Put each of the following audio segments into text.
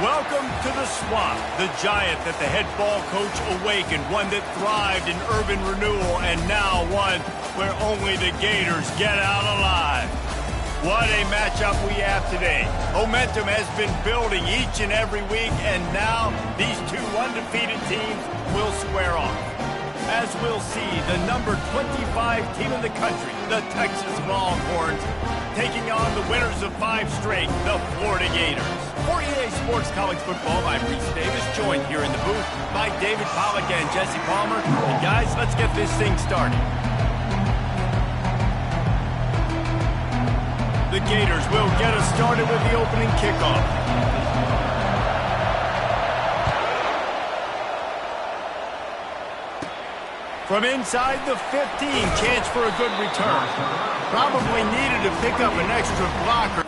Welcome to the Swamp, the giant that the head ball coach awakened, one that thrived in urban renewal, and now one where only the Gators get out alive. What a matchup we have today. Momentum has been building each and every week, and now these two undefeated teams will square off. As we'll see, the number 25 team in the country, the Texas Longhorns, taking on the winners of 5 straight, the Florida Gators. For EA Sports College Football, I'm Reese Davis, joined here in the booth by David Pollack and Jesse Palmer. And guys, let's get this thing started. The Gators will get us started with the opening kickoff. From inside the 15, chance for a good return. Probably needed to pick up an extra blocker.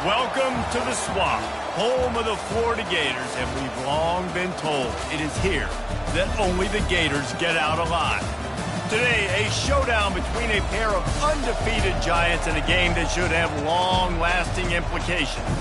Welcome to the Swamp, home of the Florida Gators, and we've long been told it is here that only the Gators get out alive. Today, a showdown between a pair of undefeated giants in a game that should have long-lasting implications.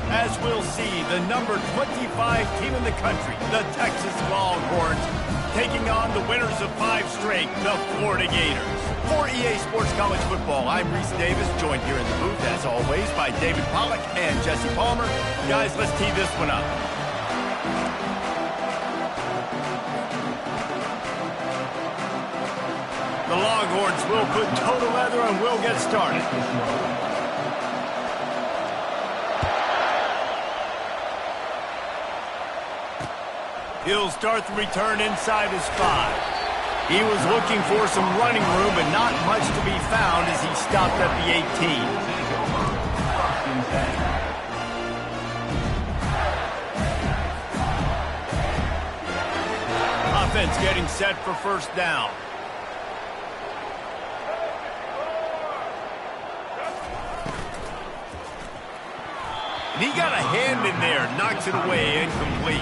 As we'll see, the number 25 team in the country, the Texas Longhorns, taking on the winners of 5 straight, the Florida Gators. For EA Sports College Football, I'm Reese Davis, joined here in the booth, as always, by David Pollack and Jesse Palmer. Guys, let's tee this one up. The Longhorns will put toe to leather and we'll get started. He'll start the return inside his 5. He was looking for some running room, but not much to be found as he stopped at the 18. Offense getting set for first down. And he got a hand in there, knocks it away, incomplete.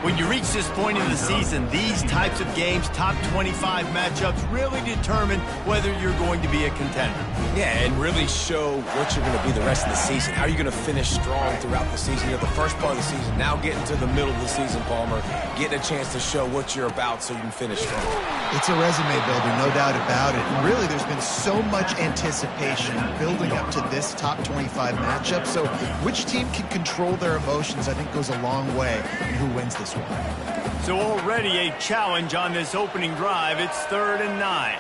When you reach this point in the season, these types of games, top 25 matchups, really determine whether you're going to be a contender. Yeah, and really show what you're going to be the rest of the season. How are you going to finish strong throughout the season? You're the first part of the season, now getting to the middle of the season, Palmer, getting a chance to show what you're about so you can finish strong. It's a resume builder, no doubt about it. And really, there's been so much anticipation building up to this top 25 matchup. So which team can control their emotions, I think, goes a long way in who wins this one. So already a challenge on this opening drive. It's 3rd and 9.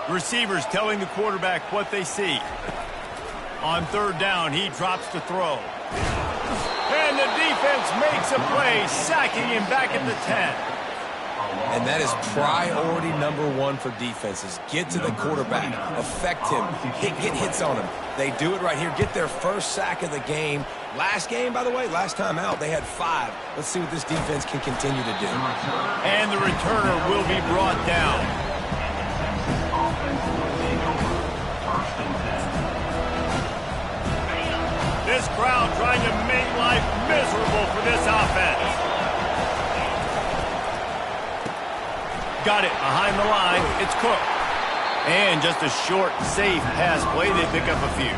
Receivers telling the quarterback what they see. On 3rd down, he drops to throw. And the defense makes a play, sacking him back at the 10. And that is priority number 1 for defenses. Get to the quarterback, affect him, get hits on him. They do it right here, get their first sack of the game. Last game, by the way, last time out, they had 5. Let's see what this defense can continue to do. And the returner will be brought down. This crowd trying to make life miserable for this offense. Got it behind the line. It's Cook. And just a short, safe pass play, they pick up a few.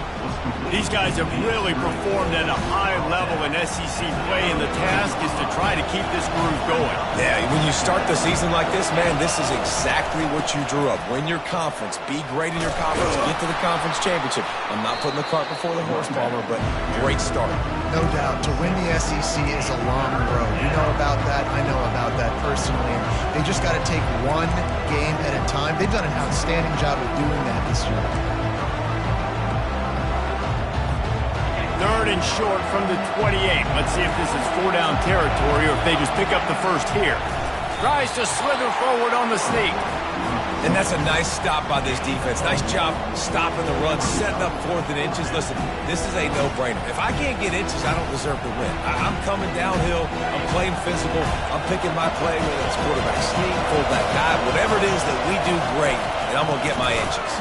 These guys have really performed at a high level in SEC play, and the task is to try to keep this groove going. Yeah, when you start the season like this, man, this is exactly what you drew up. Win your conference. Be great in your conference. Get to the conference championship. I'm not putting the cart before the horse, Palmer, but great start. No doubt. To win the SEC is a long road. You know about that. I know about that personally. And they just got to take one game at a time. They've done an outstanding job of doing that this year. 3rd and short from the 28. Let's see if this is 4-down territory or if they just pick up the first here. Tries to slither forward on the sneak. And that's a nice stop by this defense. Nice job stopping the run, setting up 4th and inches. Listen, this is a no-brainer. If I can't get inches, I don't deserve to win. I'm coming downhill. I'm playing physical. I'm picking my play, whether it's quarterback sneak, fullback dive, whatever it is that we do great, and I'm going to get my inches.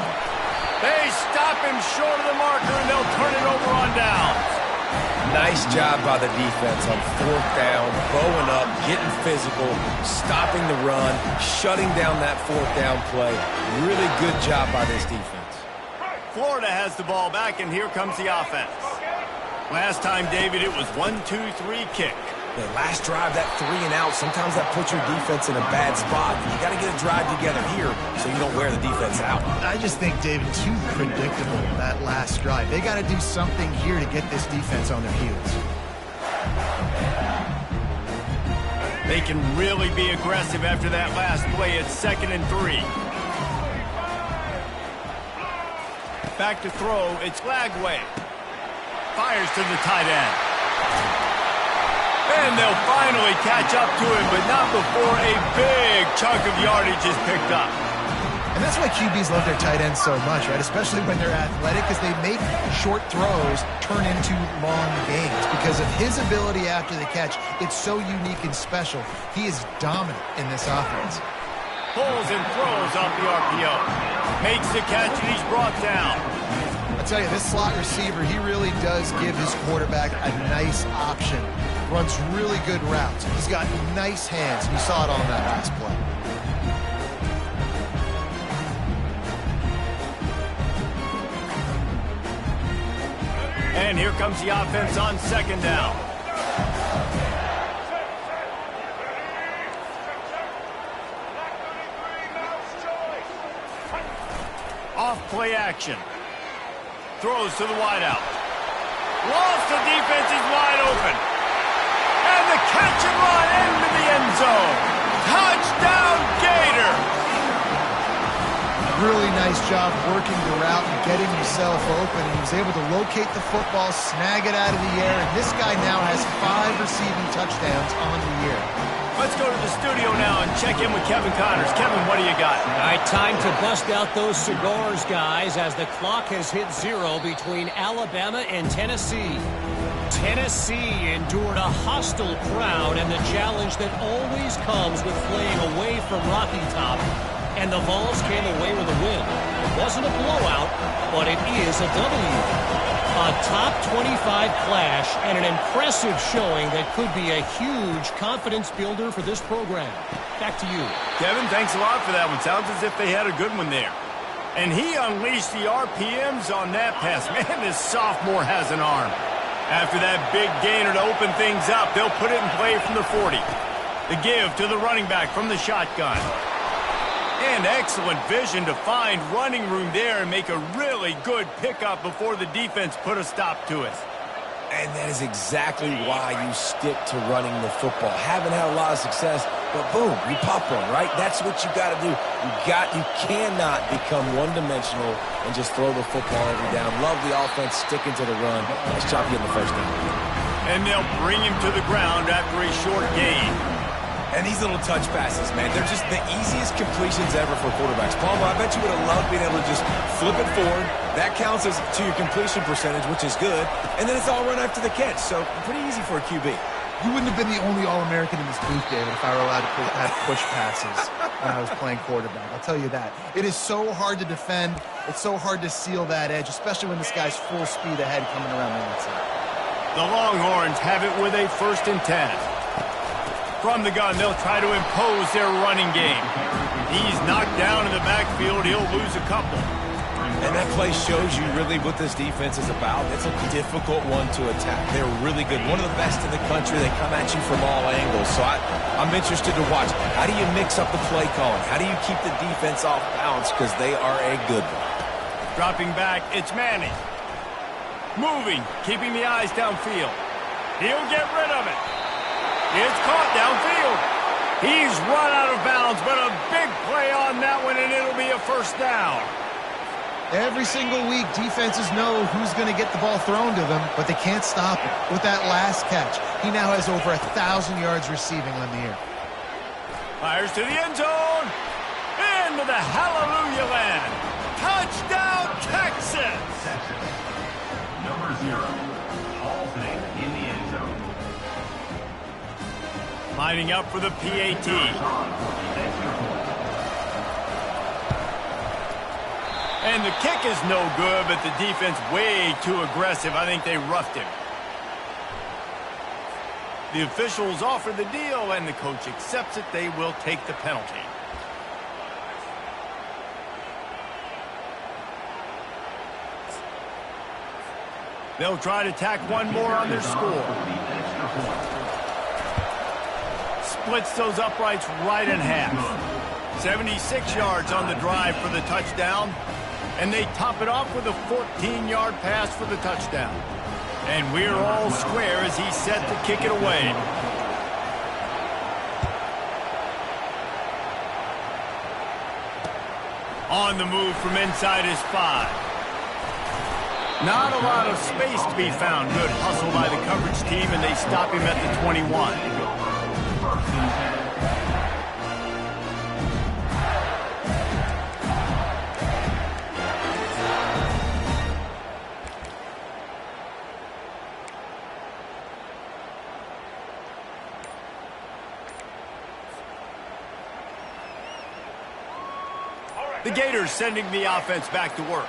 They stop him short of the marker, and they'll turn it over on downs. Nice job by the defense on 4th down, bowing up, getting physical, stopping the run, shutting down that 4th down play. Really good job by this defense. Florida has the ball back, and here comes the offense. Last time, David, it was 1-2-3 kick. The last drive, that 3 and out, sometimes that puts your defense in a bad spot. You got to get a drive together here so you don't wear the defense out. I just think, David, too predictable, that last drive. They got to do something here to get this defense on their heels. They can really be aggressive after that last play. It's 2nd and 3. Back to throw. It's Lagway. Fires to the tight end. And they'll finally catch up to him, but not before a big chunk of yardage is picked up. And that's why QBs love their tight ends so much, right? Especially when they're athletic, because they make short throws turn into long gains. Because of his ability after the catch, it's so unique and special. He is dominant in this offense. Pulls and throws off the RPO. Makes the catch, and he's brought down. I tell you, this slot receiver, he really does give his quarterback a nice option. Runs really good routes. He's got nice hands. You saw it on that last play. And here comes the offense on 2nd down. Off play action. Throws to the wideout. Lost the defense, is wide open. And the catch and run into the end zone. Touchdown, Gator! Really nice job working the route and getting himself open. And he was able to locate the football, snag it out of the air, and this guy now has 5 receiving touchdowns on the year. Let's go to the studio now and check in with Kevin Connors. Kevin, what do you got? All right, time to bust out those cigars, guys, as the clock has hit 0 between Alabama and Tennessee. Tennessee endured a hostile crowd and the challenge that always comes with playing away from Rocky Top. And the Vols came away with a win. It wasn't a blowout, but it is a W. A top 25 clash and an impressive showing that could be a huge confidence builder for this program. Back to you. Kevin, thanks a lot for that one. Sounds as if they had a good one there. And he unleashed the RPMs on that pass. Man, this sophomore has an arm. After that big gainer to open things up, they'll put it in play from the 40. The give to the running back from the shotgun. And excellent vision to find running room there and make a really good pickup before the defense put a stop to it. And that is exactly why you stick to running the football. Haven't had a lot of success, but boom, you pop one, right? That's what you got to do. You cannot become one-dimensional and just throw the football every down. Love the offense sticking to the run. Nice job getting the first down. And they'll bring him to the ground after a short gain. And these little touch passes, man, they're just the easiest completions ever for quarterbacks. Palmer, I bet you would have loved being able to just flip it forward. That counts as to your completion percentage, which is good. And then it's all run after the catch, so pretty easy for a QB. You wouldn't have been the only All-American in this booth, David, if I were allowed to have push passes when I was playing quarterback. I'll tell you that. It is so hard to defend. It's so hard to seal that edge, especially when this guy's full speed ahead coming around the outside. The Longhorns have it with a 1st and 10. From the gun, they'll try to impose their running game. He's knocked down in the backfield. He'll lose a couple. And that play shows you really what this defense is about. It's a difficult one to attack. They're really good. One of the best in the country. They come at you from all angles. So I'm interested to watch. How do you mix up the play calling? How do you keep the defense off balance? Because they are a good one. Dropping back, it's Manning. Moving, keeping the eyes downfield. He'll get rid of it. It's caught downfield. He's run out of bounds, but a big play on that one, and it'll be a first down. Every single week, defenses know who's going to get the ball thrown to them, but they can't stop it. With that last catch, he now has over 1,000 yards receiving on the year. Fires to the end zone. Into the hallelujah land. Touchdown, Texas! Number 0, Halsey in the end zone. Lining up for the PAT. And the kick is no good, but the defense way too aggressive. I think they roughed him. The officials offer the deal, and the coach accepts it. They will take the penalty. They'll try to tack one more on their score. Splits those uprights right in half. 76 yards on the drive for the touchdown. And they top it off with a 14-yard pass for the touchdown. And we're all square as he's set to kick it away. On the move from inside his 5. Not a lot of space to be found. Good hustle by the coverage team, and they stop him at the 21. The Gators sending the offense back to work.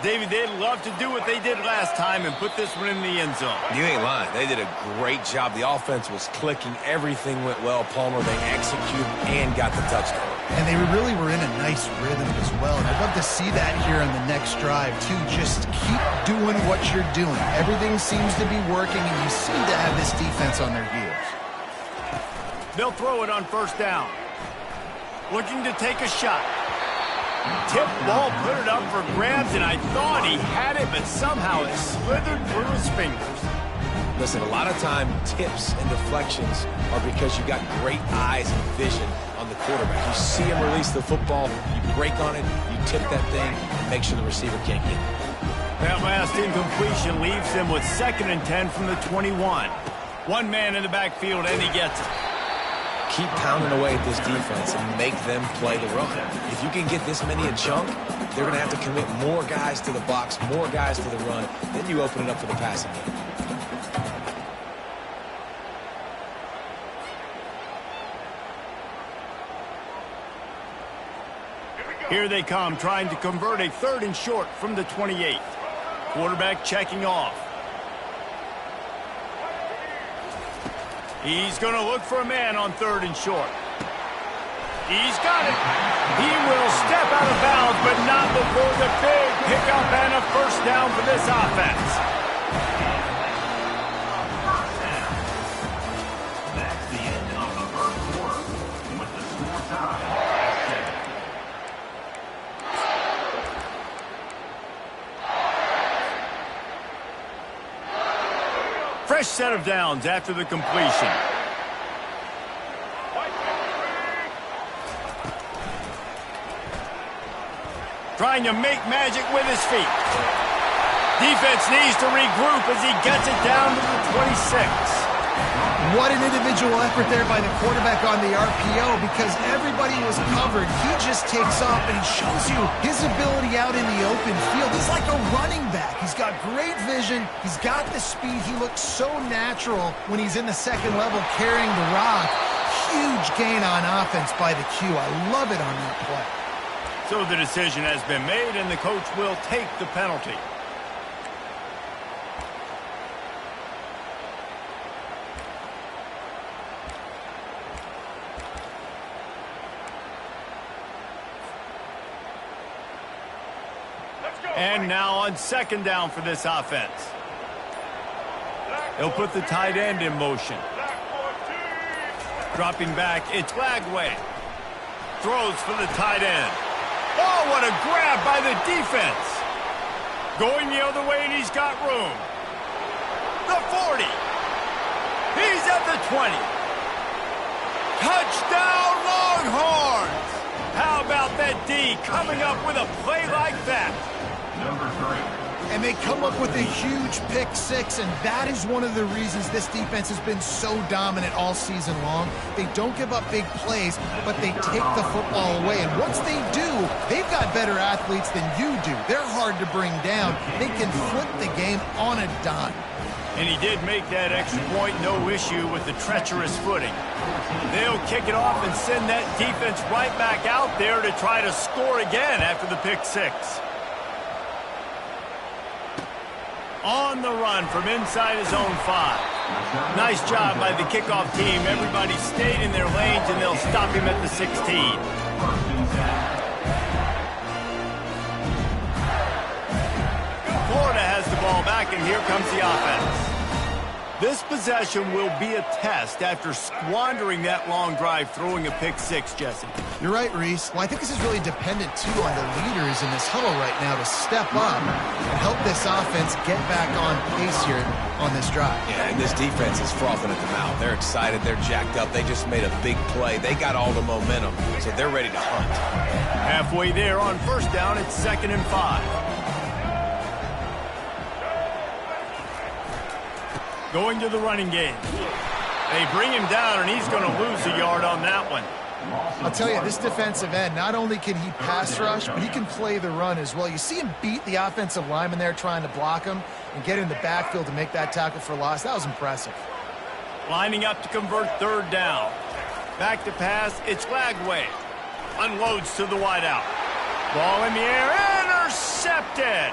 David, they'd love to do what they did last time and put this one in the end zone. You ain't lying. They did a great job. The offense was clicking. Everything went well. Palmer, they executed and got the touchdown. And they really were in a nice rhythm as well. And I'd love to see that here on the next drive, too. Just keep doing what you're doing. Everything seems to be working, and you seem to have this defense on their heels. They'll throw it on first down. Looking to take a shot. Tip ball, put it up for grabs, and I thought he had it, but somehow it slithered through his fingers. Listen, a lot of time, tips and deflections are because you got great eyes and vision on the quarterback. You see him release the football, you break on it, you tip that thing, and make sure the receiver can't get it. That last incompletion leaves him with 2nd and 10 from the 21. One man in the backfield, and he gets it. Keep pounding away at this defense and make them play the run. If you can get this many a chunk, they're going to have to commit more guys to the box, more guys to the run. Then you open it up for the passing game. Here they come, trying to convert a 3rd and short from the 28. Quarterback checking off. He's going to look for a man on 3rd and short. He's got it. He will step out of bounds, but not before the big pickup and a first down for this offense. That's the end of the first quarter with the score tied. Fresh set of downs after the completion. Trying to make magic with his feet. Defense needs to regroup as he gets it down to the 26. What an individual effort there by the quarterback on the RPO, because everybody was covered. He just takes off, and he shows you his ability out in the open field. He's like a running back. He's got great vision. He's got the speed. He looks so natural when he's in the 2nd level carrying the rock. Huge gain on offense by the Q. I love it on that play. So the decision has been made, and the coach will take the penalty. And now on second down for this offense. They'll put the tight end in motion. Dropping back, it's Lagway. Throws for the tight end. Oh, what a grab by the defense. Going the other way, and he's got room. The 40. He's at the 20. Touchdown, Longhorns! How about that D coming up with a play like that? Number 3. And they come up with a huge pick six, and that is one of the reasons this defense has been so dominant all season long. They don't give up big plays, but they take the football away. And once they do, they've got better athletes than you do. They're hard to bring down. They can flip the game on a dime. And he did make that extra point, no issue with the treacherous footing. They'll kick it off and send that defense right back out there to try to score again after the pick six. On the run from inside his own 5. Nice job by the kickoff team. Everybody stayed in their lanes, and they'll stop him at the 16. Florida has the ball back, and here comes the offense. This possession will be a test after squandering that long drive, throwing a pick six, Jesse. You're right, Reese. Well, I think this is really dependent, too, on the leaders in this huddle right now to step up and help this offense get back on pace here on this drive. Yeah, and this defense is frothing at the mouth. They're excited. They're jacked up. They just made a big play. They got all the momentum, so they're ready to hunt. Halfway there on first down, it's 2nd and 5. Going to the running game. They bring him down, and he's going to lose a yard on that one. I'll tell you, this defensive end, not only can he pass rush, but he can play the run as well. You see him beat the offensive lineman there trying to block him and get in the backfield to make that tackle for loss. That was impressive. Lining up to convert 3rd down. Back to pass, it's Lagway. Unloads to the wideout. Ball in the air, intercepted.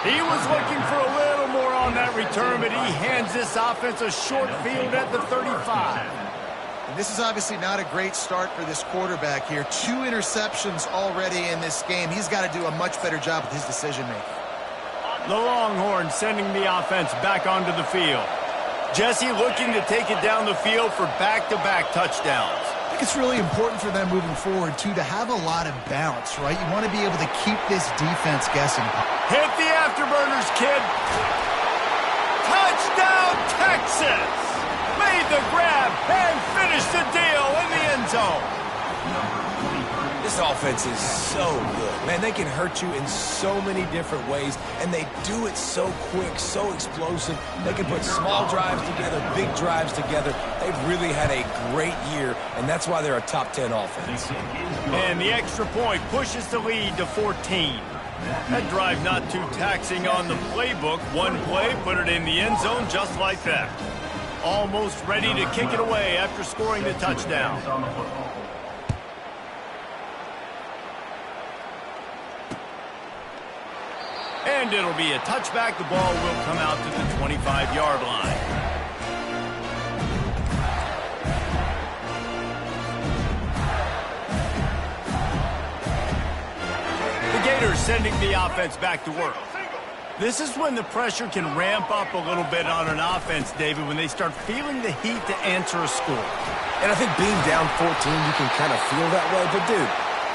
He was looking for a little more on that return, but he hands this offense a short field at the 35. And this is obviously not a great start for this quarterback here. 2 interceptions already in this game. He's got to do a much better job with his decision-making. The Longhorns sending the offense back onto the field. Jesse looking to take it down the field for back-to-back touchdowns. I think it's really important for them moving forward, too, to have a lot of balance, right? You want to be able to keep this defense guessing. Hit the afterburners, kid. Touchdown, Texas! Made the grab and finished the deal in the end zone. This offense is so good. Man, they can hurt you in so many different ways, and they do it so quick, so explosive. They can put small drives together, big drives together. They've really had a great year, and that's why they're a top 10 offense. And the extra point pushes the lead to 14. That drive not too taxing on the playbook. One play, put it in the end zone just like that. Almost ready to kick it away after scoring the touchdown. And it'll be a touchback. The ball will come out to the 25-yard line. The Gators sending the offense back to work. This is when the pressure can ramp up a little bit on an offense, David, when they start feeling the heat to answer a score. And I think being down 14, you can kind of feel that way. But, dude,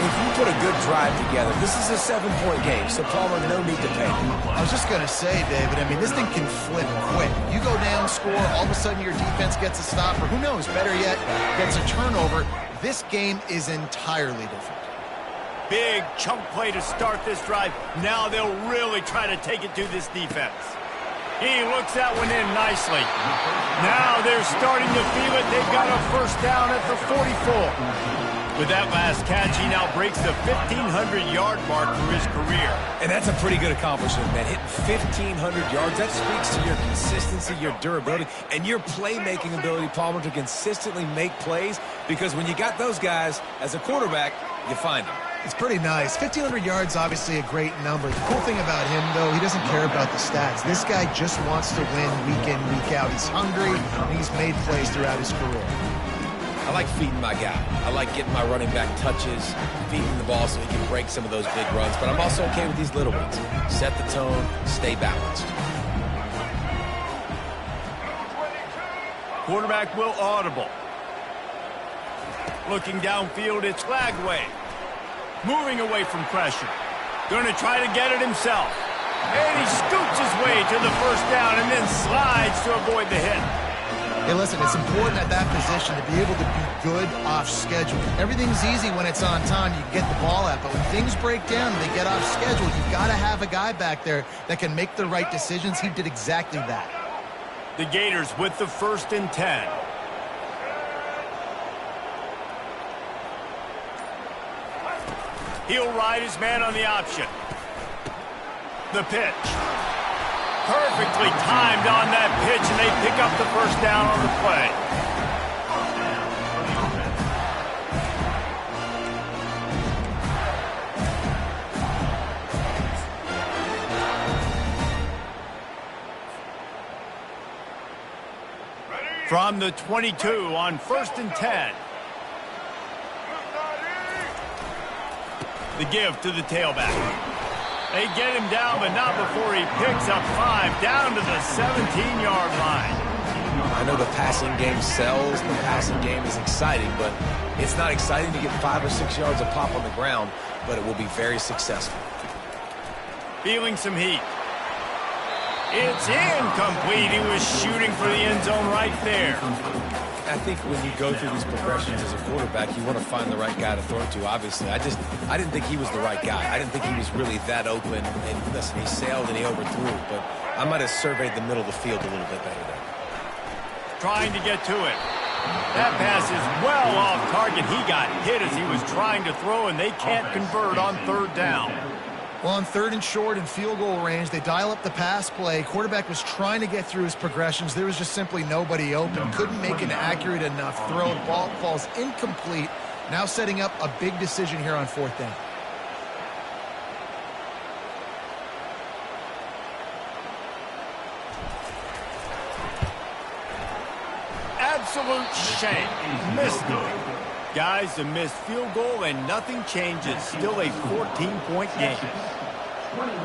if you put a good drive together, this is a 7-point game, so Palmer, no need to panic. I was just going to say, David, I mean, this thing can flip quick. You go down, score, all of a sudden your defense gets a stop, or who knows, better yet, gets a turnover. This game is entirely different. Big chunk play to start this drive. Now they'll really try to take it to this defense. He looks that one in nicely. Now they're starting to feel it. They've got a first down at the 44. With that last catch, he now breaks the 1,500-yard mark for his career. And that's a pretty good accomplishment, man. Hitting 1,500 yards, that speaks to your consistency, your durability, and your playmaking ability, Palmer, to consistently make plays. Because when you got those guys as a quarterback, you find them. It's pretty nice. 1,500 yards, obviously a great number. The cool thing about him, though, he doesn't care about the stats. This guy just wants to win week in, week out. He's hungry, and he's made plays throughout his career. I like feeding my guy. I like getting my running back touches, feeding the ball so he can break some of those big runs. But I'm also okay with these little ones. Set the tone, stay balanced. Quarterback will audible. Looking downfield, it's Lagway. Moving away from pressure. Going to try to get it himself. And he scoots his way to the first down and then slides to avoid the hit. Hey, listen, it's important at that position to be able to be good off schedule. Everything's easy when it's on time. You get the ball out. But when things break down and they get off schedule, you've got to have a guy back there that can make the right decisions. He did exactly that. The Gators with the 1st and 10. He'll ride his man on the option. The pitch. Perfectly timed on that pitch, and they pick up the first down on the play. From the 22 on 1st and 10. The give to the tailback. They get him down, but not before he picks up 5 down to the 17-yard line. I know the passing game sells, the passing game is exciting, but it's not exciting to get 5 or 6 yards of pop on the ground, but it will be very successful. Feeling some heat. It's incomplete. He was shooting for the end zone right there. I think when you go through these progressions as a quarterback, you want to find the right guy to throw it to, obviously. I didn't think he was the right guy. I didn't think he was really that open. And listen, he sailed and he overthrew, but I might have surveyed the middle of the field a little bit better there. Trying to get to it. That pass is well off target. He got hit as he was trying to throw, and they can't convert on 3rd down. Well, on 3rd and short and field goal range, they dial up the pass play. Quarterback was trying to get through his progressions. There was just simply nobody open. Couldn't make an accurate enough throw. The ball falls incomplete. Now setting up a big decision here on 4th down. Absolute shame. Missed it. Guys, a missed field goal and nothing changes. Still a 14-point game. 21,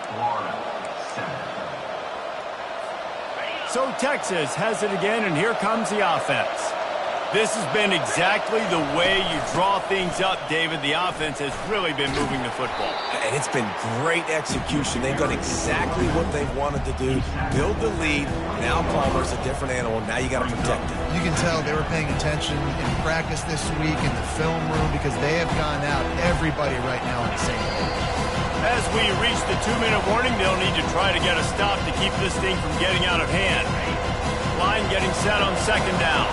Florida, 7. So Texas has it again, and here comes the offense. This has been exactly the way you draw things up, David. The offense has really been moving the football. And it's been great execution. They've done exactly what they wanted to do. Build the lead. Now Palmer's a different animal. Now you got to protect him. You can tell they were paying attention in practice this week in the film room because they have gone out, everybody right now on the same page. As we reach the 2-minute warning, they'll need to try to get a stop to keep this thing from getting out of hand. Line getting set on 2nd down.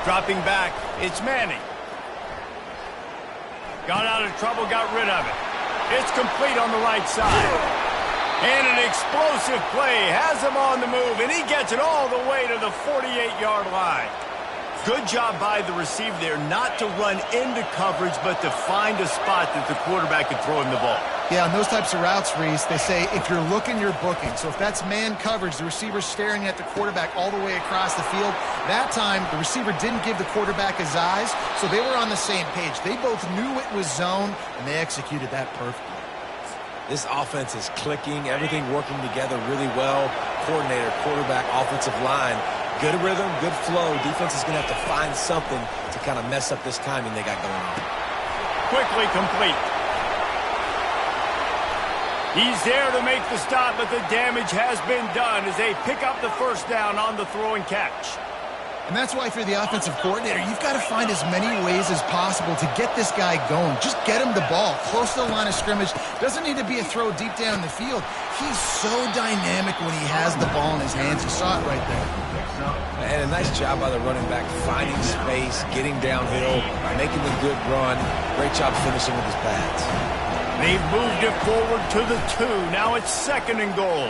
Dropping back, it's Manning. Got out of trouble, got rid of it. It's complete on the right side. And an explosive play has him on the move, and he gets it all the way to the 48-yard line. Good job by the receiver there not to run into coverage, but to find a spot that the quarterback could throw him the ball. Yeah, on those types of routes, Reese, they say if you're looking, you're booking. So if that's man coverage, the receiver's staring at the quarterback all the way across the field. That time, the receiver didn't give the quarterback his eyes, so they were on the same page. They both knew it was zone, and they executed that perfectly. This offense is clicking, everything working together really well. Coordinator, quarterback, offensive line. Good rhythm, good flow. Defense is going to have to find something to kind of mess up this timing they got going on. Quickly complete. He's there to make the stop, but the damage has been done as they pick up the first down on the throw and catch. And that's why, if you're the offensive coordinator, you've got to find as many ways as possible to get this guy going. Just get him the ball close to the line of scrimmage. Doesn't need to be a throw deep down the field. He's so dynamic when he has the ball in his hands. You saw it right there. And a nice job by the running back, finding space, getting downhill, making a good run. Great job finishing with his pads. They've moved it forward to the 2. Now it's 2nd and goal.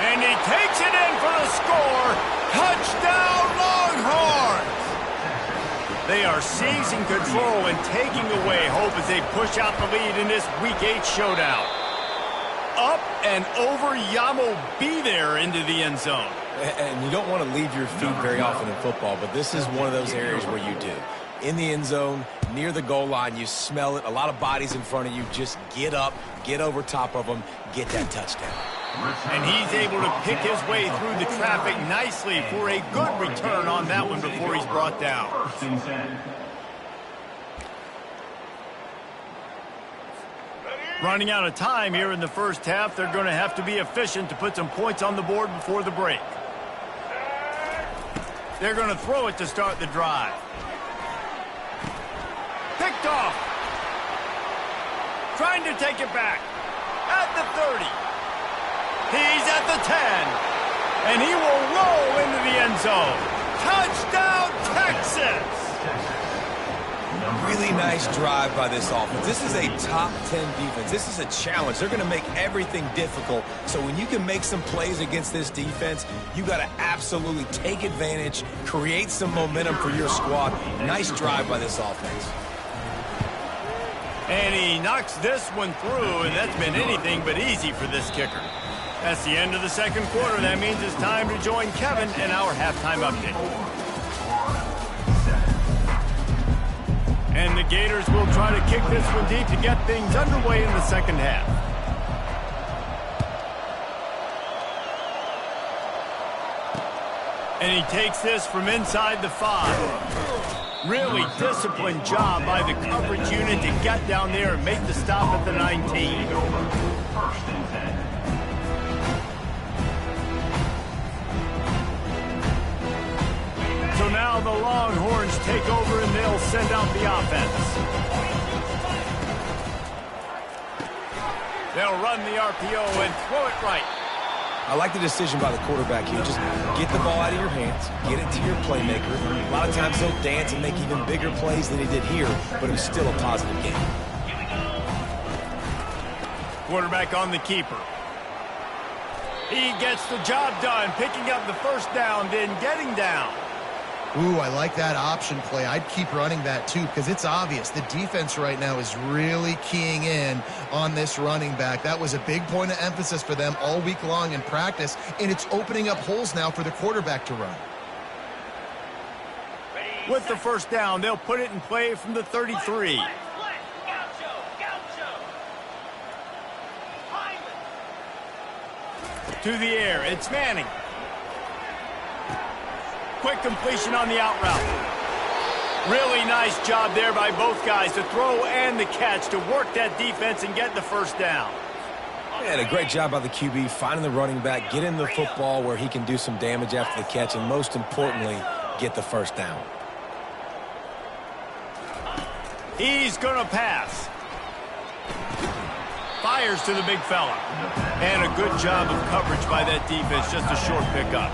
And he takes it in for the score. Touchdown, Longhorns! They are seizing control and taking away hope as they push out the lead in this Week 8 showdown. up and over Yamo be there into the end zone. And you don't want to leave your feet very often in football, but this is one of those areas where you do. In the end zone, near the goal line, you smell it. A lot of bodies in front of you. Just get up, get over top of them, get that touchdown. And he's able to pick his way through the traffic nicely for a good return on that one before he's brought down. Running out of time here in the first half, they're going to have to be efficient to put some points on the board before the break. They're going to throw it to start the drive. Picked off. Trying to take it back. At the 30. He's at the 10. And he will roll into the end zone. Touchdown, Texas! Really nice drive by this offense. This is a top 10 defense. This is a challenge. They're going to make everything difficult. So when you can make some plays against this defense, you got to absolutely take advantage, create some momentum for your squad. Nice drive by this offense. And he knocks this one through, and that's been anything but easy for this kicker. That's the end of the second quarter. That means it's time to join Kevin in our halftime update. And the Gators will try to kick this one deep to get things underway in the second half. And he takes this from inside the 5. Really disciplined job by the coverage unit to get down there and make the stop at the 19. First and 10. So now the Longhorns take over and they'll send out the offense. They'll run the RPO and throw it right. I like the decision by the quarterback here. Just get the ball out of your hands, get it to your playmaker. A lot of times he'll dance and make even bigger plays than he did here, but it was still a positive game. Quarterback on the keeper. He gets the job done, picking up the first down, then getting down. Ooh, I like that option play. I'd keep running that too because it's obvious the defense right now is really keying in on this running back. That was a big point of emphasis for them all week long in practice, and it's opening up holes now for the quarterback to run. With the first down, they'll put it in play from the 33. To the air, it's Manning. Quick completion on the out route. Really nice job there by both guys to throw and the catch to work that defense and get the first down. Yeah, a great job by the QB, finding the running back, getting the football where he can do some damage after the catch, and most importantly, get the first down. He's going to pass. Fires to the big fella. And a good job of coverage by that defense, just a short pickup.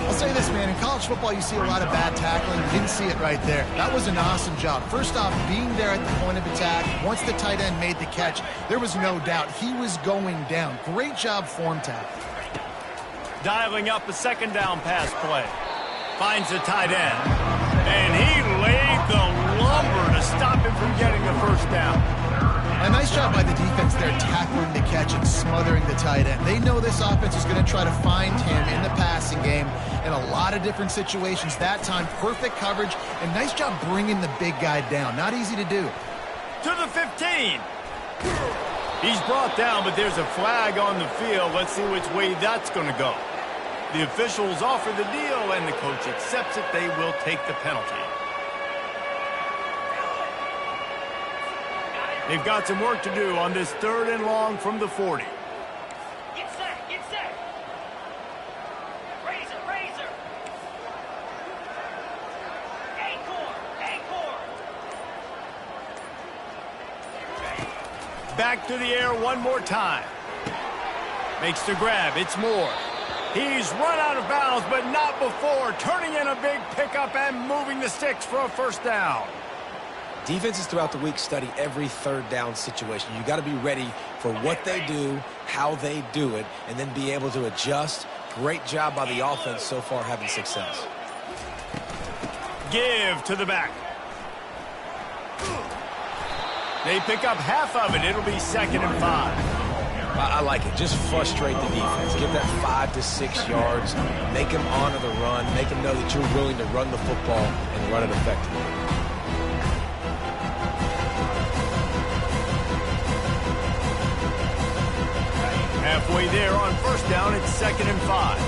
I'll say this, man, in college football you see a lot of bad tackling. You didn't see it right there. That was an awesome job. First off, being there at the point of attack, once the tight end made the catch, there was no doubt he was going down. Great job form tackle. Dialing up a second down pass play. Finds the tight end. And he laid the lumber to stop him from getting the first down. A nice job by the defense there tackling the catch and smothering the tight end. They know this offense is going to try to find him in the passing game in a lot of different situations. That time, perfect coverage and nice job bringing the big guy down. Not easy to do. To the 15. He's brought down, but there's a flag on the field. Let's see which way that's going to go. The officials offer the deal, and the coach accepts it. They will take the penalty. They've got some work to do on this 3rd and long from the 40. Get set, get set. Razor. Acorn. Back to the air one more time. Makes the grab. It's Moore. He's run out of bounds, but not before. Turning in a big pickup and moving the sticks for a first down. Defenses throughout the week study every 3rd down situation. You got to be ready for what they do, how they do it, and then be able to adjust. Great job by the offense so far having success. Give to the back. They pick up half of it. It'll be 2nd and 5. I like it. Just frustrate the defense. Give that 5 to 6 yards. Make them honor the run. Make them know that you're willing to run the football and run it effectively. Halfway there on first down, it's 2nd and 5.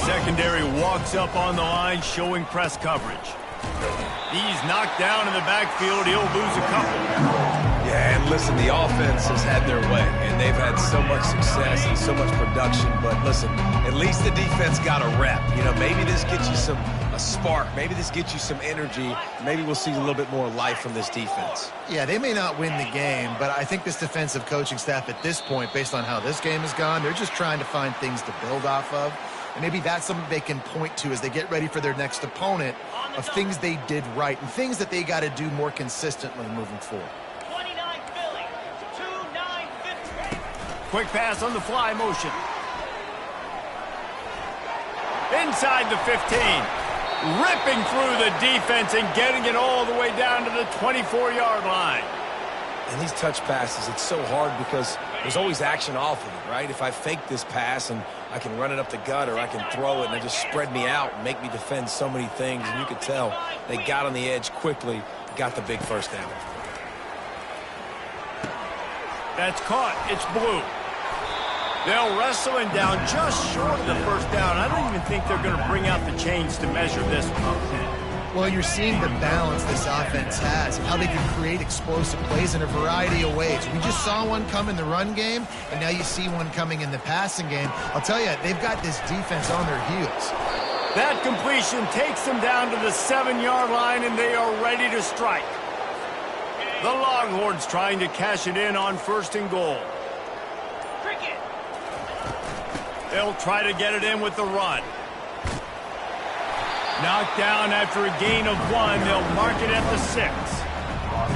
Secondary walks up on the line, showing press coverage. He's knocked down in the backfield. He'll lose a couple. Yeah, and listen, the offense has had their way, and they've had so much success and so much production. But listen, at least the defense got a rep. You know, maybe this gets you a spark. Maybe this gets you some energy. Maybe we'll see a little bit more life from this defense. Yeah, they may not win the game, but I think this defensive coaching staff at this point, based on how this game has gone, they're just trying to find things to build off of. And maybe that's something they can point to as they get ready for their next opponent, of things they did right and things that they got to do more consistently moving forward. 29 Philly, 2-9-50. Quick pass on the fly motion. Inside the 15. Ripping through the defense and getting it all the way down to the 24-yard line. And these touch passes, it's so hard because there's always action off of it, right? If I fake this pass and I can run it up the gut, or I can throw it and it just spread me out and make me defend so many things. And you could tell they got on the edge quickly, got the big first down. That's caught. It's Blue. They'll wrestle him down just short of the first down. I don't even think they're going to bring out the chains to measure this one. Well, you're seeing the balance this offense has and how they can create explosive plays in a variety of ways. We just saw one come in the run game, and now you see one coming in the passing game. I'll tell you, they've got this defense on their heels. That completion takes them down to the 7-yard line, and they are ready to strike. The Longhorns trying to cash it in on 1st and goal. Cricket. They'll try to get it in with the run. Knocked down after a gain of 1. They'll mark it at the 6.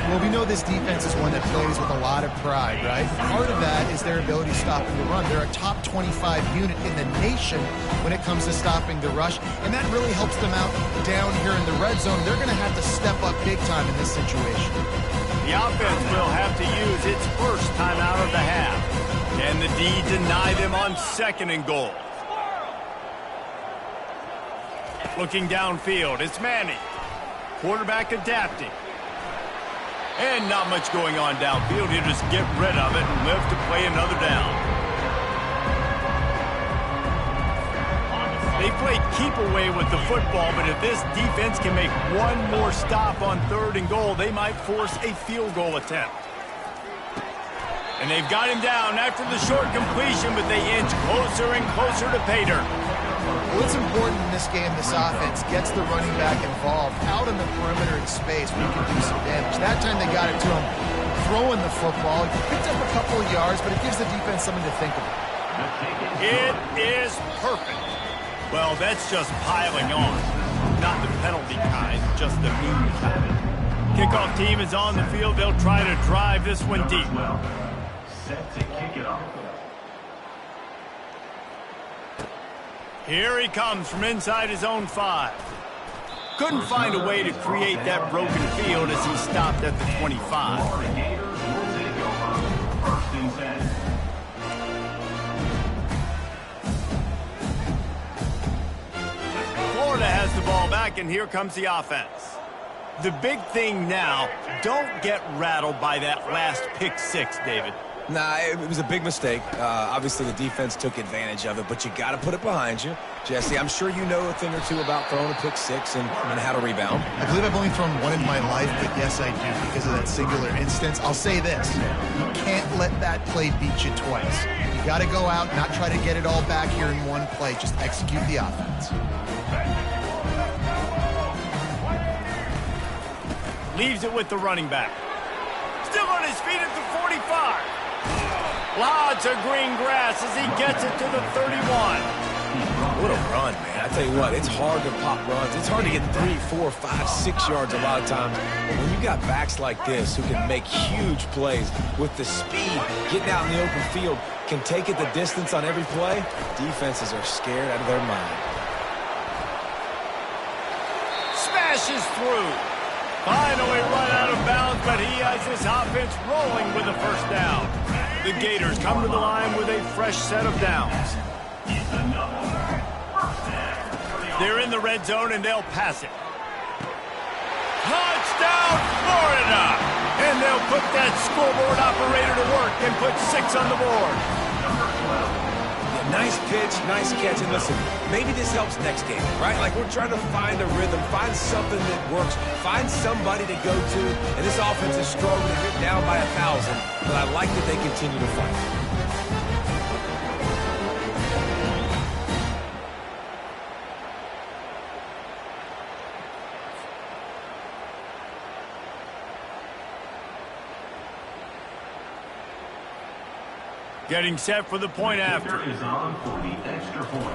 Well, we know this defense is one that plays with a lot of pride, right? Part of that is their ability to stop the run. They're a top 25 unit in the nation when it comes to stopping the rush, and that really helps them out down here in the red zone. They're going to have to step up big time in this situation. The offense will have to use its first time out of the half. Can the D deny them on 2nd and goal? Looking downfield, it's Manning. Quarterback adapting. And not much going on downfield. He'll just get rid of it and live to play another down. They played keep away with the football, but if this defense can make one more stop on 3rd and goal, they might force a field goal attempt. And they've got him down after the short completion, but they inch closer and closer to pay dirt. Well, it's important in this game this offense gets the running back involved out in the perimeter in space where you can do some damage. That time they got it to him throwing the football. He picked up a couple of yards, but it gives the defense something to think about. It is perfect. Well, that's just piling on. Not the penalty kind, just the mean kind. Kickoff team is on the field. They'll try to drive this one deep. Set to kick it off. Here he comes from inside his own 5. Couldn't find a way to create that broken field as he stopped at the 25. The Gators will take over 1st and 10. Florida has the ball back, and here comes the offense. The big thing now, don't get rattled by that last pick 6, David. Nah, it was a big mistake. Obviously, the defense took advantage of it, but you got to put it behind you. Jesse, I'm sure you know a thing or two about throwing a pick 6 and how to rebound. I believe I've only thrown one in my life, but yes, I do because of that singular instance. I'll say this. You can't let that play beat you twice. You got to go out, not try to get it all back here in one play. Just execute the offense. Leaves it with the running back. Still on his feet at the 45. Lots of green grass as he gets it to the 31. What a run, man. I tell you what, it's hard to pop runs. It's hard to get 3, 4, 5, 6 yards a lot of times. But when you got backs like this who can make huge plays with the speed, getting out in the open field, can take it the distance on every play, defenses are scared out of their mind. Smashes through. Finally run out of bounds, but he has his offense rolling with a first down. The Gators come to the line with a fresh set of downs. They're in the red zone, and they'll pass it. Touchdown, Florida! And they'll put that scoreboard operator to work and put 6 on the board. Yeah, nice pitch, nice catch. And listen, maybe this helps next game, right? Like we're trying to find a rhythm, find something that works, find somebody to go to. And this offense is struggling, hit down by 1,000, but I like that they continue to fight. Getting set for the point after. Is on for the extra point.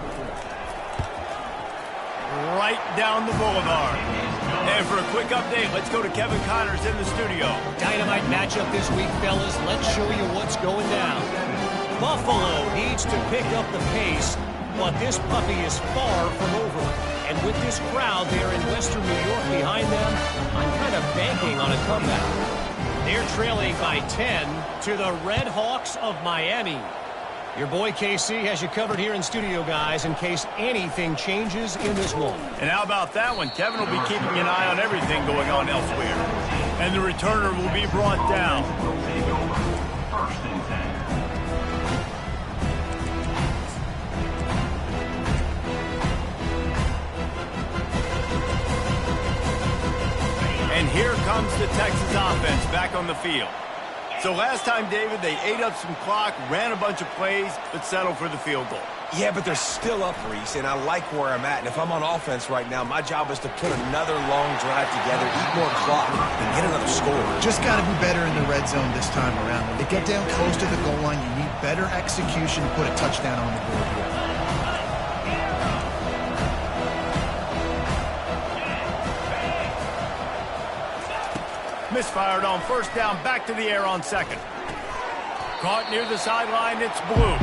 Right down the boulevard. And for a quick update, let's go to Kevin Connors in the studio. Dynamite matchup this week, fellas. Let's show you what's going down. Buffalo needs to pick up the pace, but this puppy is far from over. And with this crowd there in Western New York behind them, I'm kind of banking on a comeback. They're trailing by 10 to the Red Hawks of Miami. Your boy KC has you covered here in studio, guys, in case anything changes in this one. And how about that one? Kevin will be keeping an eye on everything going on elsewhere. And the returner will be brought down. First and 10. And here comes the Texas offense back on the field. So last time, David, they ate up some clock, ran a bunch of plays, but settled for the field goal. Yeah, but they're still up, Reese, and I like where I'm at. And if I'm on offense right now, my job is to put another long drive together, eat more clock, and get another score. Just got to be better in the red zone this time around. When they get down close to the goal line, you need better execution to put a touchdown on the board here. Misfired on first down, back to the air on second. Caught near the sideline, it's Blue.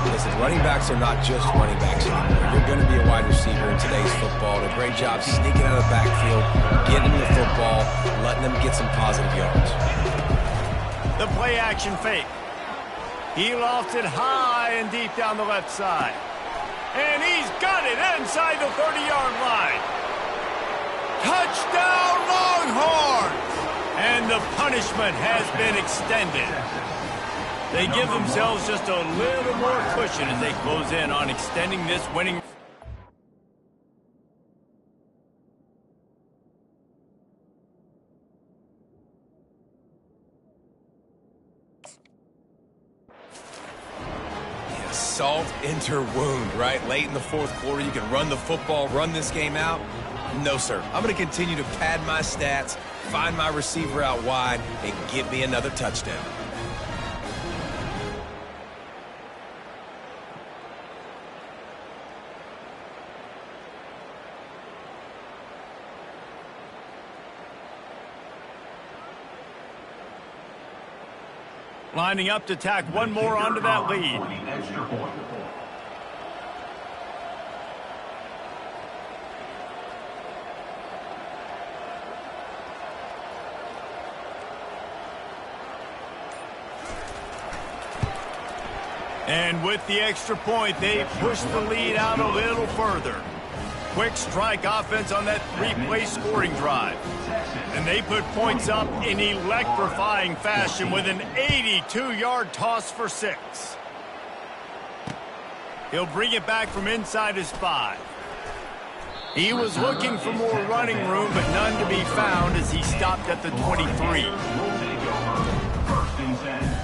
Listen, running backs are not just running backs anymore. You're going to be a wide receiver in today's football. A great job sneaking out of the backfield, getting them the football, letting them get some positive yards. The play action fake. He lofts it high and deep down the left side. And he's got it inside the 30-yard line. Touchdown, Longhorns! And the punishment has been extended. They give themselves just a little more cushion as they close in on extending this winning. Yeah, salt into wound, right? Late in the fourth quarter, you can run the football, run this game out. No, sir. I'm going to continue to pad my stats, find my receiver out wide, and give me another touchdown. Lining up to tack one more onto that lead. Extra point. And with the extra point, they push the lead out a little further. Quick strike offense on that three-play scoring drive. And they put points up in electrifying fashion with an 82-yard toss for 6. He'll bring it back from inside his 5. He was looking for more running room, but none to be found as he stopped at the 23. First and 10.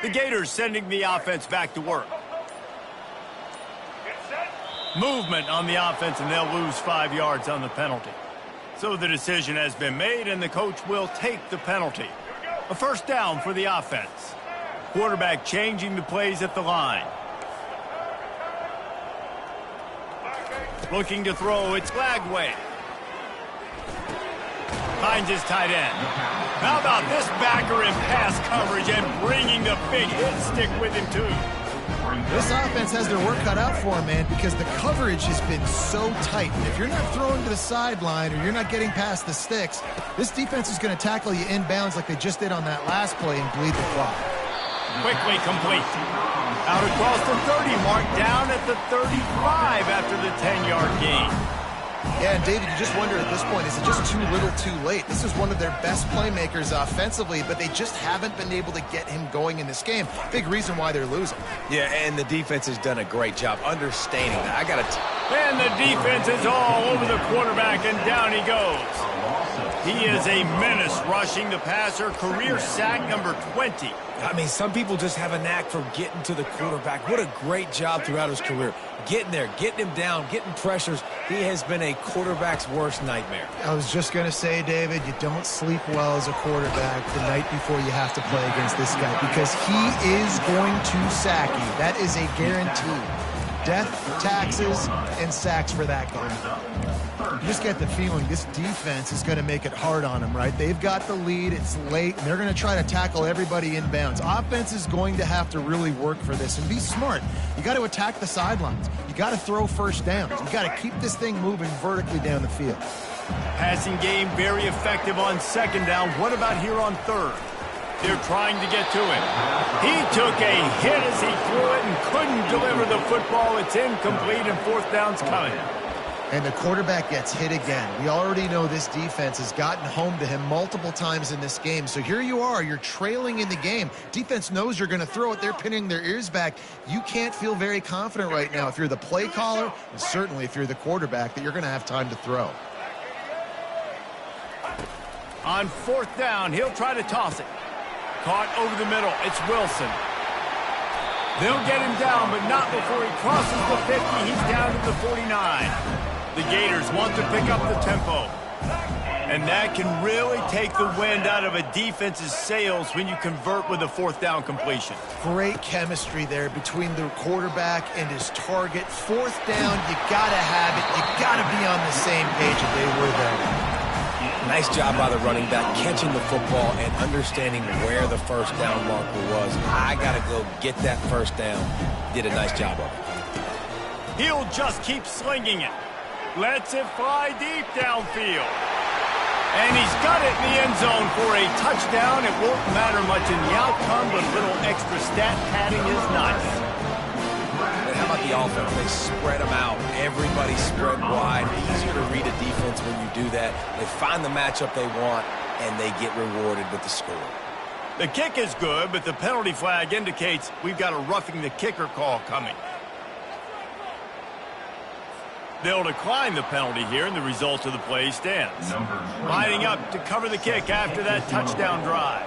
The Gators sending the offense back to work. Movement on the offense, and they'll lose 5 yards on the penalty. So the decision has been made, and the coach will take the penalty. A first down for the offense. Quarterback changing the plays at the line. Looking to throw, it's Lagway. Finds his tight end. How about this backer in pass coverage and bringing the big hit stick with him, too? This offense has their work cut out for them, man, because the coverage has been so tight. If you're not throwing to the sideline or you're not getting past the sticks, this defense is going to tackle you inbounds like they just did on that last play and bleed the clock. Quickly complete. Out across the 30 mark, down at the 35 after the 10-yard gain. Yeah, and David, you just wonder at this point, is it just too little too late? This is one of their best playmakers offensively, but they just haven't been able to get him going in this game. Big reason why they're losing. Yeah, and the defense has done a great job understanding that. And the defense is all over the quarterback, and down he goes. He is a menace rushing the passer, career sack number 20. I mean, some people just have a knack for getting to the quarterback. What a great job throughout his career. Getting there, getting him down, getting pressures. He has been a quarterback's worst nightmare. I was just going to say, David, you don't sleep well as a quarterback the night before you have to play against this guy because he is going to sack you. That is a guarantee. Death, taxes, and sacks for that guy. You just get the feeling this defense is going to make it hard on them, right? They've got the lead. It's late, and they're going to try to tackle everybody inbounds. Offense is going to have to really work for this and be smart. You got to attack the sidelines. You got to throw first downs. You got to keep this thing moving vertically down the field. Passing game very effective on second down. What about here on third? They're trying to get to him. He took a hit as he threw it and couldn't deliver the football. It's incomplete, and fourth down's coming. And the quarterback gets hit again. We already know this defense has gotten home to him multiple times in this game. So here you are. You're trailing in the game. Defense knows you're going to throw it. They're pinning their ears back. You can't feel very confident right now if you're the play caller, and certainly if you're the quarterback, that you're going to have time to throw. On fourth down, he'll try to toss it. Caught over the middle. It's Wilson. They'll get him down, but not before he crosses the 50. He's down to the 49. The Gators want to pick up the tempo. And that can really take the wind out of a defense's sails when you convert with a fourth down completion. Great chemistry there between the quarterback and his target. Fourth down, you got to have it. You got to be on the same page if they were there. Nice job by the running back, catching the football and understanding where the first down marker was. I got to go get that first down. Did a nice job of it. He'll just keep slinging it. Lets it fly deep downfield. And he's got it in the end zone for a touchdown. It won't matter much in the outcome, but a little extra stat padding is nice. And how about the offense? They spread them out. Everybody spread wide. Easier to read a defense when you do that. They find the matchup they want, and they get rewarded with the score. The kick is good, but the penalty flag indicates we've got a roughing the kicker call coming. They'll decline the penalty here, and the result of the play stands. Lining up to cover the kick after that touchdown drive.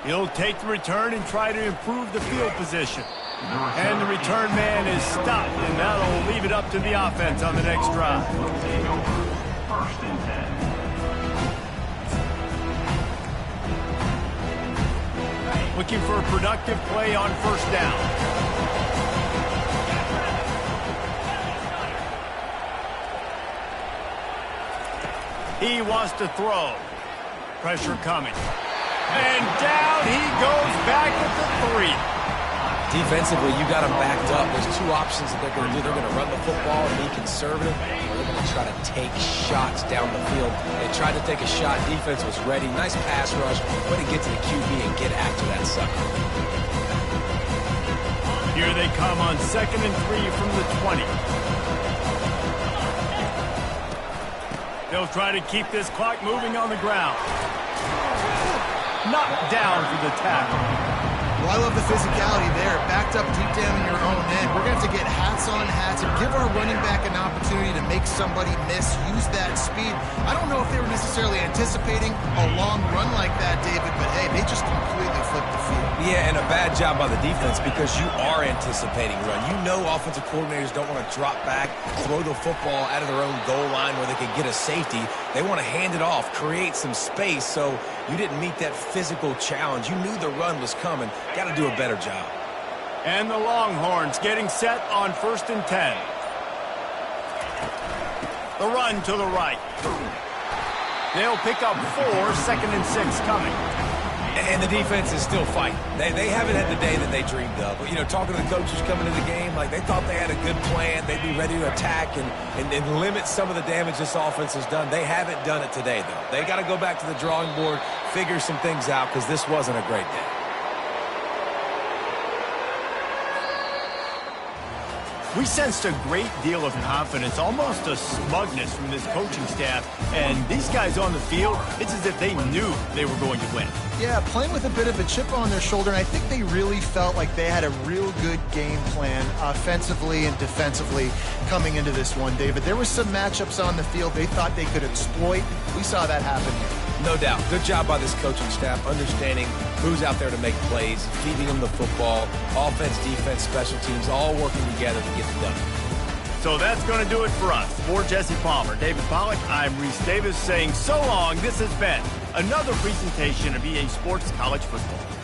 He'll take the return and try to improve the field position. And the return man is stopped, and that'll leave it up to the offense on the next drive. First and 10. Looking for a productive play on first down. He wants to throw. Pressure coming. And down he goes back at the 3. Defensively, you got them backed up. There's two options that they're going to do. They're going to run the football and be conservative, or they're going to try to take shots down the field. They tried to take a shot. Defense was ready. Nice pass rush. Way to get to the QB and get after that sucker. Here they come on 2nd and 3 from the 20. They'll try to keep this clock moving on the ground. Knocked down for the tackle. Well, I love the physicality there. Backed up deep down in your own end. We're going to have to get hats on hats and give our running back an opportunity to make somebody miss, use that speed. I don't know if they were necessarily anticipating a long run like that, David, but hey, they just completely flipped the field. Yeah, and a bad job by the defense because you are anticipating run. You know offensive coordinators don't want to drop back, throw the football out of their own goal line where they can get a safety. They want to hand it off, create some space, so you didn't meet that physical challenge. You knew the run was coming. Got to do a better job. And the Longhorns getting set on 1st and 10. The run to the right. They'll pick up 4, 2nd and 6 coming. And the defense is still fighting. They haven't had the day that they dreamed of. You know, talking to the coaches coming into the game, like they thought they had a good plan. They'd be ready to attack and limit some of the damage this offense has done. They haven't done it today, though. They got to go back to the drawing board, figure some things out, because this wasn't a great day. We sensed a great deal of confidence, almost a smugness from this coaching staff. And these guys on the field, it's as if they knew they were going to win. Yeah, playing with a bit of a chip on their shoulder, and I think they really felt like they had a real good game plan offensively and defensively coming into this one, David. There were some matchups on the field they thought they could exploit. We saw that happen here. No doubt. Good job by this coaching staff, understanding who's out there to make plays, feeding them the football, offense, defense, special teams, all working together to get it done. So that's going to do it for us. For Jesse Palmer, David Pollack, I'm Reese Davis saying so long. This has been another presentation of EA Sports College Football.